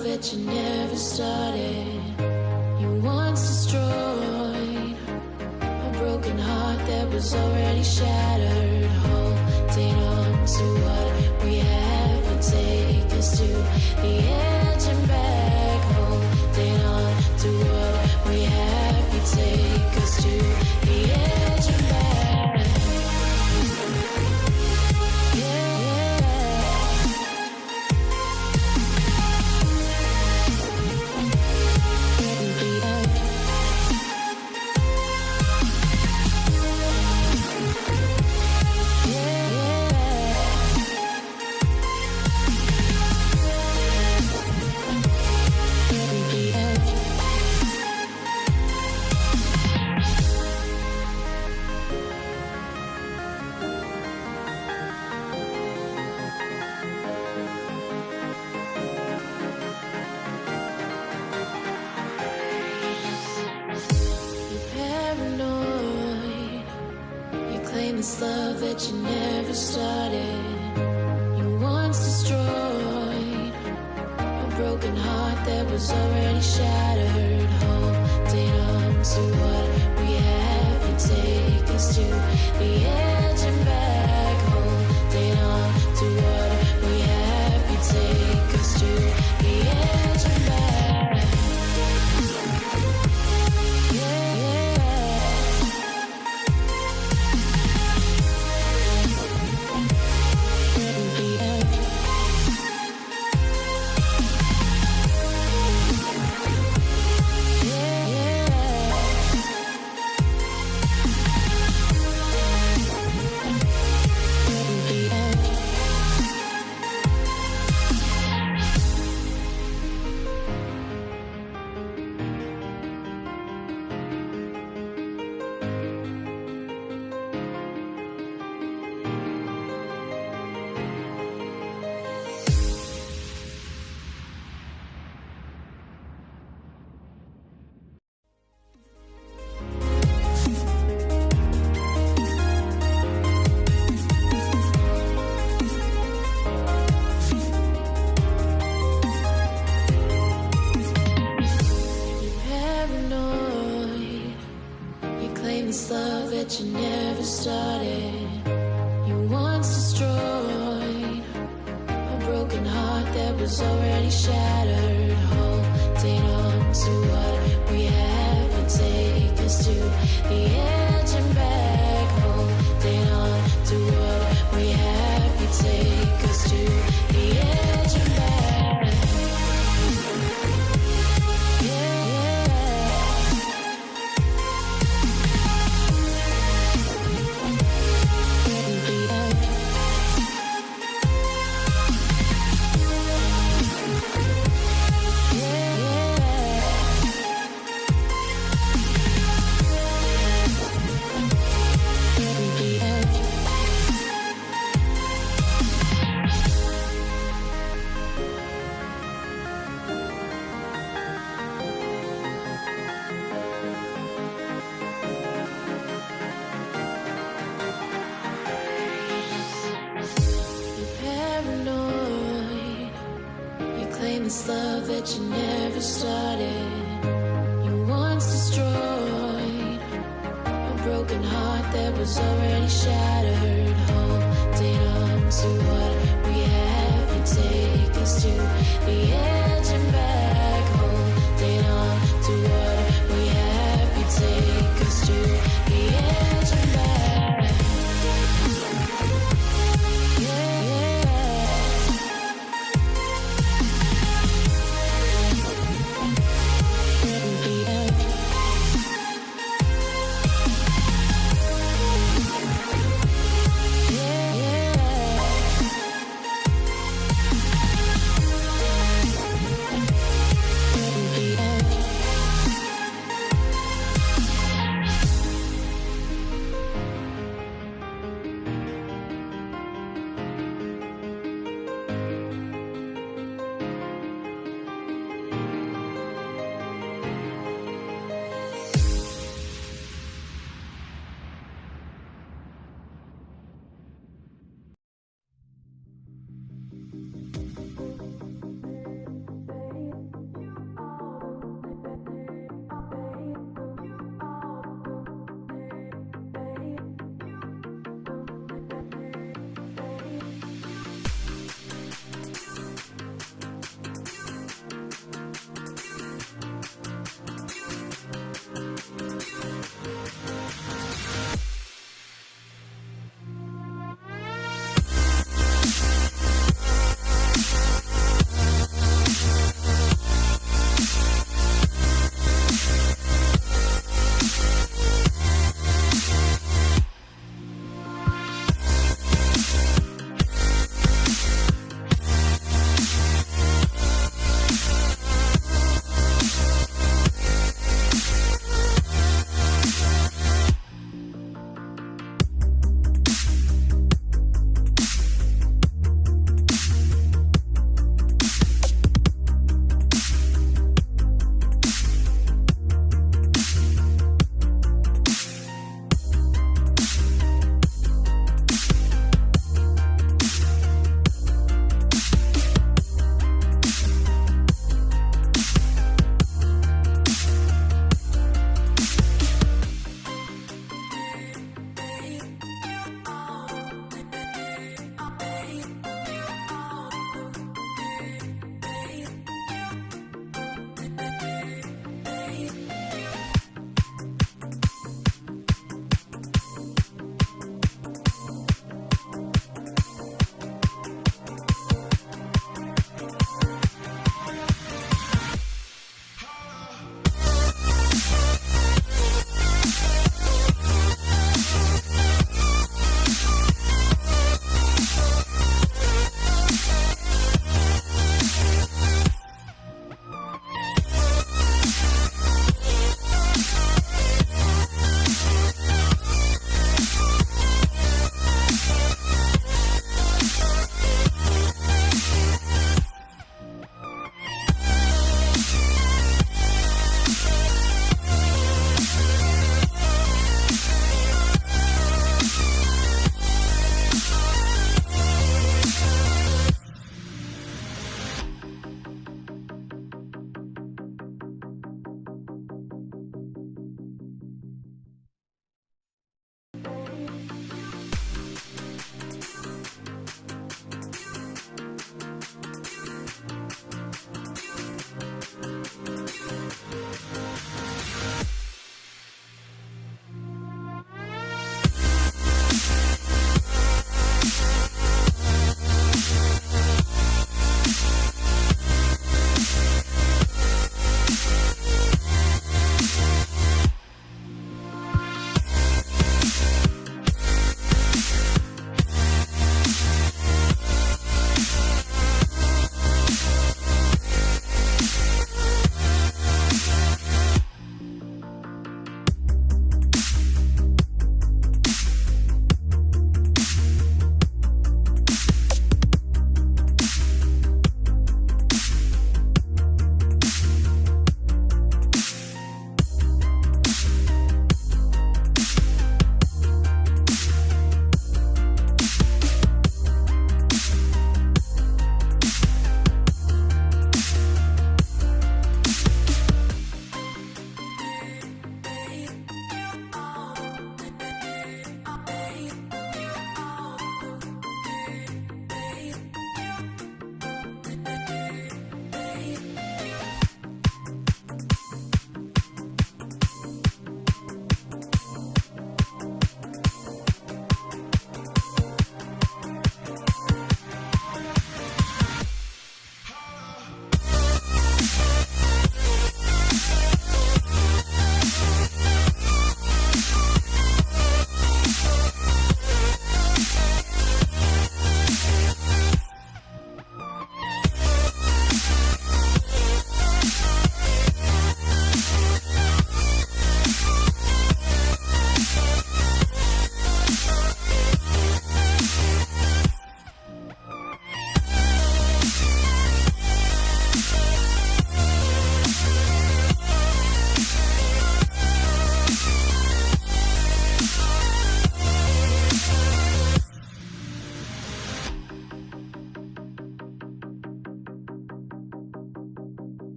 love that you never started. You once destroyed a broken heart that was already shattered. Holding on to what we have will take us to the edge and back. Holding on to what we have will take us to the edge and back. This love that you never started. You once destroyed a broken heart that was already shattered. Holding on to what we have will take us to the edge and back. Holding on to what we have will take us to the edge and back. This love that you never started. You once destroyed a broken heart that was already shattered. Holding on to what we have will take us to the edge and back. Holding on to what we have will take us to the edge and back. This love that you never started. You once destroyed a broken heart that was already shattered. Holding on to what we have will take us to the edge and back. Holding on to what we have will take us to the edge and back.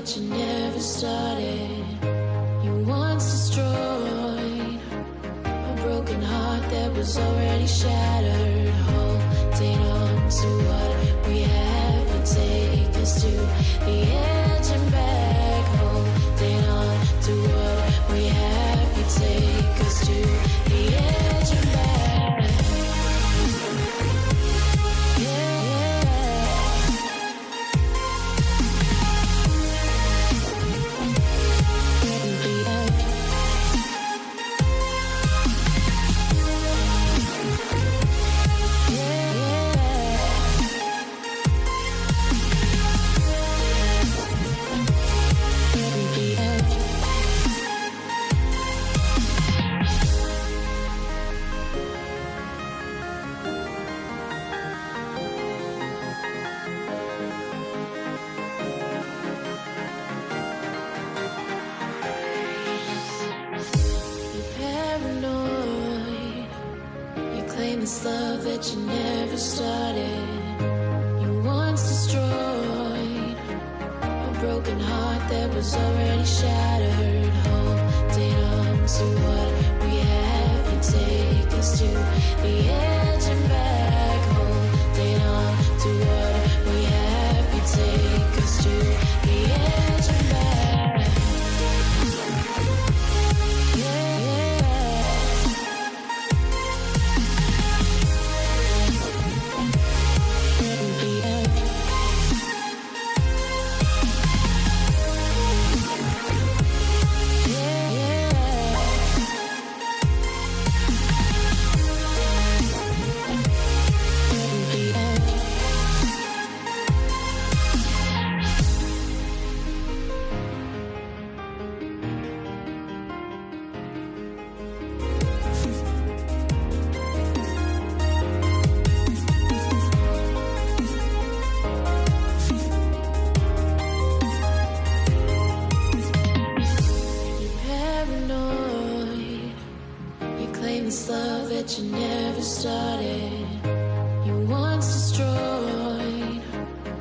that you never started. You once destroyed a broken heart that was already shattered. Holding on to what we have, you take us to the edge and back. Holding on to what we have, you take us to the edge and back. This love that you never started. You once destroyed a broken heart that was already shattered. Holding on to what we have, you take us to the edge and back. Holding on to what we have, you take us to the edge and back. This love that you never started. You once destroyed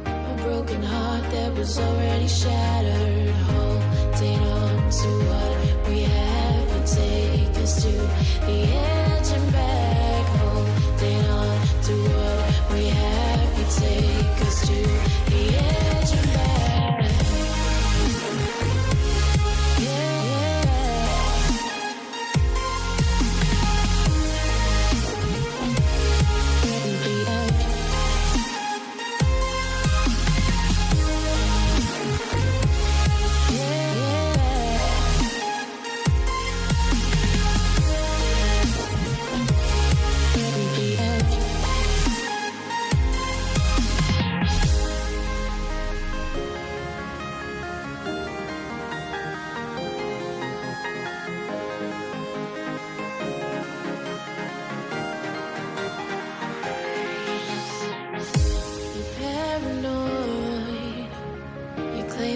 a broken heart that was already shattered. Holding on to what we have, you take us to the edge and back. Holding on to what we have, you take us to the edge and back.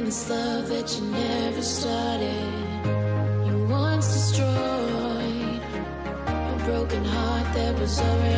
This love that you never started. You once destroyed a broken heart that was already